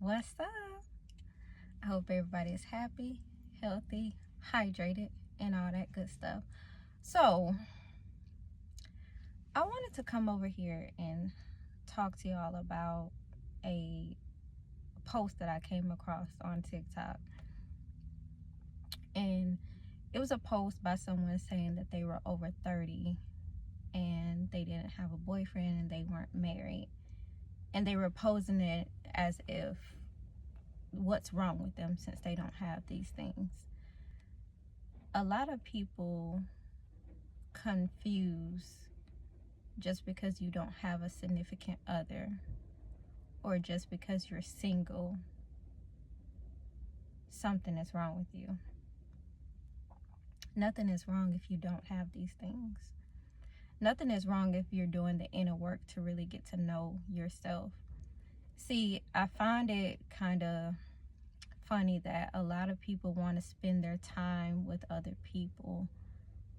What's up? I hope everybody is happy, healthy, hydrated, and all that good stuff. So, I wanted to come over here and talk to y'all about a post that I came across on TikTok. And it was a post by someone saying that they were over 30 and they didn't have a boyfriend and they weren't married. And they were posing it as if what's wrong with them since they don't have these things. A lot of people confuse just because you don't have a significant other or just because you're single, something is wrong with you. Nothing is wrong if you don't have these things. Nothing is wrong if you're doing the inner work to really get to know yourself. See, I find it kind of funny that a lot of people want to spend their time with other people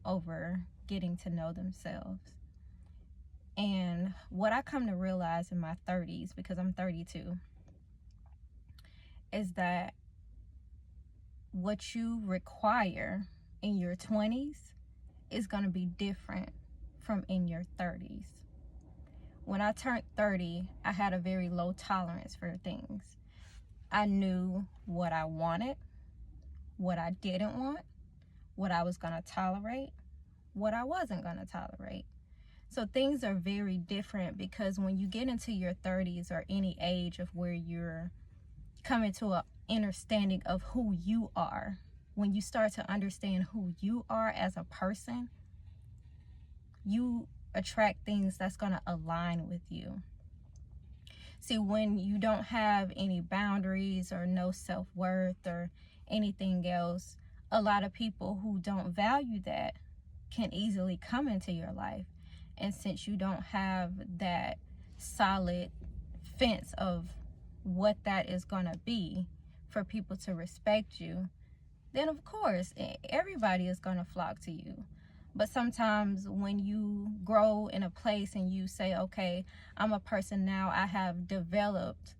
over getting to know themselves. And what I come to realize in my 30s, because I'm 32, is that what you require in your 20s is going to be different from in your 30s. When I turned 30, I had a very low tolerance for things. I knew what I wanted, what I didn't want, what I was going to tolerate, what I wasn't going to tolerate. So things are very different because when you get into your 30s or any age of where you're coming to an understanding of who you are, when you start to understand who you are as a person, you attract things that's going to align with you. See, when you don't have any boundaries or no self-worth or anything else, a lot of people who don't value that can easily come into your life. And since you don't have that solid fence of what that is going to be for people to respect you, then of course everybody is going to flock to you. But sometimes when you grow in a place and you say, okay, I'm a person now, I have developed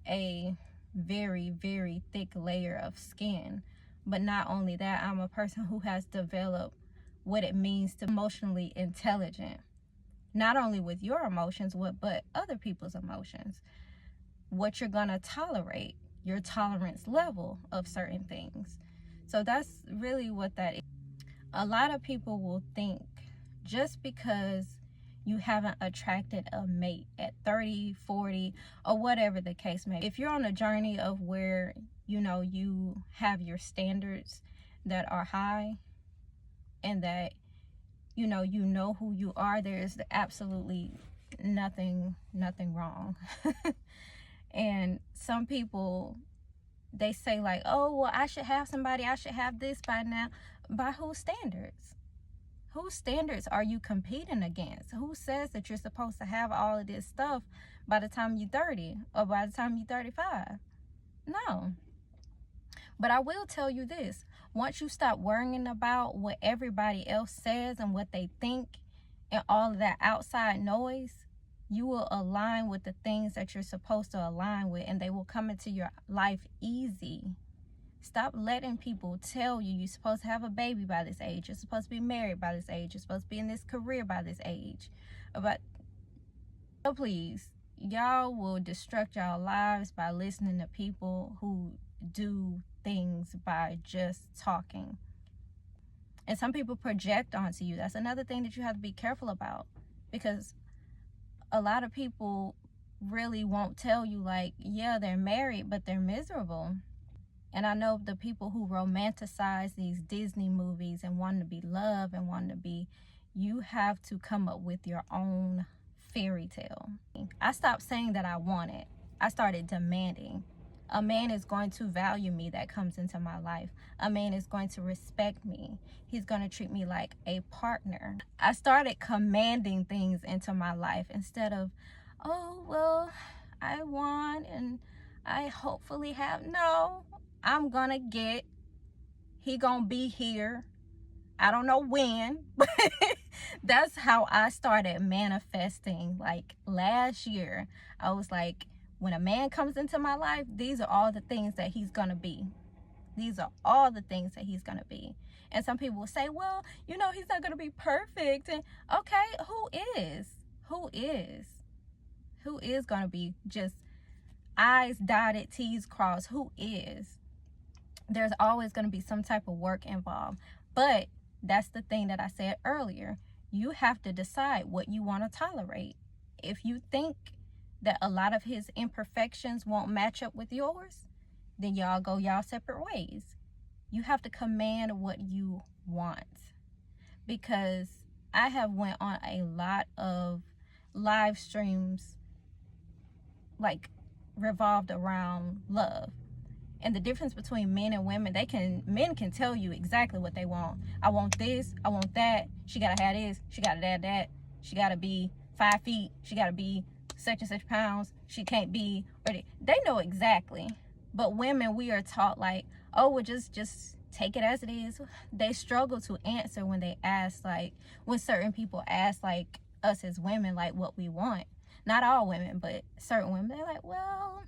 a very, very thick layer of skin. But not only that, I'm a person who has developed what it means to be emotionally intelligent. Not only with your emotions, but other people's emotions. What you're going to tolerate, your tolerance level of certain things. So that's really what that is. A lot of people will think just because you haven't attracted a mate at 30, 40, or whatever the case may be. If you're on a journey of where, you have your standards that are high and that, you know who you are, there's absolutely nothing wrong. And some people, they say like, oh, well, I should have somebody, I should have this by now. By whose standards? Whose standards are you competing against? Who says that you're supposed to have all of this stuff by the time you're 30 or by the time you're 35? No. But I will tell you this. Once you stop worrying about what everybody else says and what they think and all of that outside noise, you will align with the things that you're supposed to align with, and they will come into your life easy. Stop letting people tell you you're supposed to have a baby by this age, you're supposed to be married by this age, you're supposed to be in this career by this age. But so please, y'all will destruct y'all lives by listening to people who do things by just talking. And some people project onto you. That's another thing that you have to be careful about, because a lot of people really won't tell you like, yeah, they're married, but they're miserable. And I know the people who romanticize these Disney movies and want to be loved and want to be, you have to come up with your own fairy tale. I stopped saying that I want it. I started demanding. A man is going to value me that comes into my life. A man is going to respect me. He's going to treat me like a partner. I started commanding things into my life instead of, oh, well, I want and I hopefully have. No, I'm going to get. He going to be here. I don't know when, but that's how I started manifesting. Like last year, I was like, when a man comes into my life, these are all the things that he's going to be. These are all the things that he's going to be. And some people will say, well, you know, he's not going to be perfect. And okay, who is? Who is? Who is going to be just I's dotted, T's crossed? Who is? There's always going to be some type of work involved. But that's the thing that I said earlier. You have to decide what you want to tolerate. If you think that a lot of his imperfections won't match up with yours, then y'all go y'all separate ways. You have to command what you want. Because I have went on a lot of live streams like revolved around love. And the difference between men and women, men can tell you exactly what they want. I want this, I want that. She gotta have this, she gotta have that. She gotta be 5 feet, she gotta be such and such pounds. She can't be, or they know exactly. But women, we are taught like, oh, well, just take it as it is. They struggle to answer when they ask, like, when certain people ask, like, us as women, like, what we want. Not all women, but certain women, they're like, well,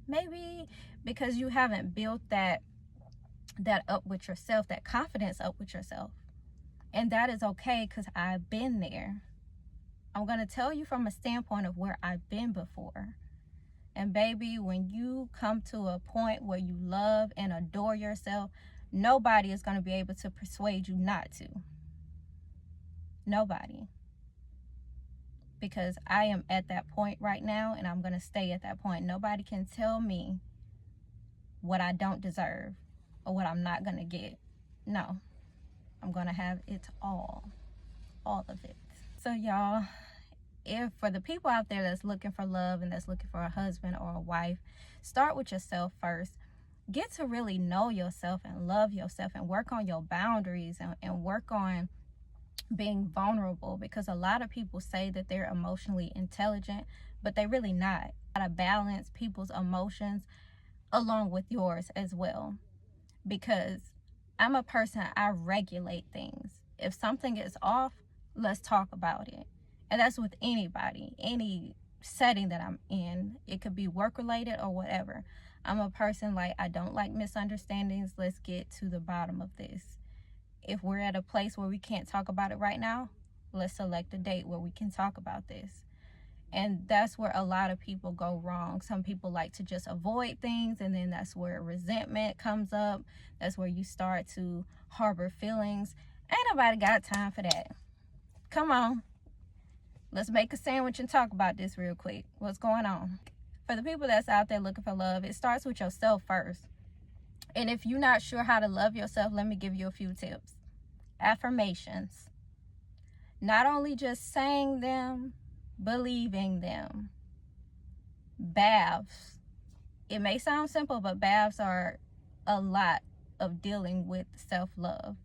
maybe because you haven't built that up with yourself, that confidence up with yourself. And that is okay, because I've been there. I'm going to tell you from a standpoint of where I've been before. And baby, when you come to a point where you love and adore yourself, nobody is going to be able to persuade you not to. Nobody. Because I am at that point right now, and I'm going to stay at that point. Nobody can tell me what I don't deserve or what I'm not going to get. No. I'm going to have it all of it. So y'all, if for the people out there that's looking for love and that's looking for a husband or a wife, start with yourself first. Get to really know yourself and love yourself and work on your boundaries and work on being vulnerable, because a lot of people say that they're emotionally intelligent, but they're really not. You gotta balance people's emotions along with yours as well, because I'm a person, I regulate things. If something is off, let's talk about it. And that's with anybody, any setting that I'm in. It could be work related or whatever. I'm a person like, I don't like misunderstandings. Let's get to the bottom of this. If we're at a place where we can't talk about it right now, let's select a date where we can talk about this. And that's where a lot of people go wrong. Some people like to just avoid things, and then that's where resentment comes up. That's where you start to harbor feelings. Ain't nobody got time for that. Come on. Let's make a sandwich and talk about this real quick. What's going on? For the people that's out there looking for love, it starts with yourself first. And if you're not sure how to love yourself, let me give you a few tips. Affirmations. Not only just saying them, believing them. Baths. It may sound simple, but baths are a lot of dealing with self-love.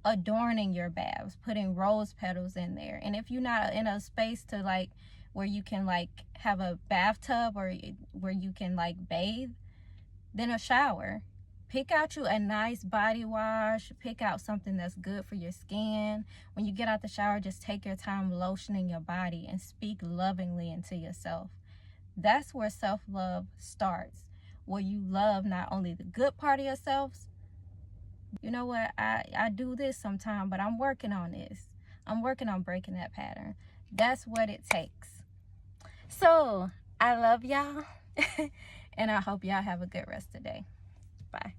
Adorning your baths, putting rose petals in there. And if you're not in a space to like where you can like have a bathtub or where you can like bathe, then a shower. Pick out you a nice body wash. Pick out something that's good for your skin. When you get out the shower, just take your time lotioning your body and speak lovingly into yourself. That's where self-love starts, where you love not only the good part of yourself. You know what, I do this sometimes, but I'm working on this. I'm working on breaking that pattern. That's what it takes. So I love y'all and I hope y'all have a good rest of the day. Bye.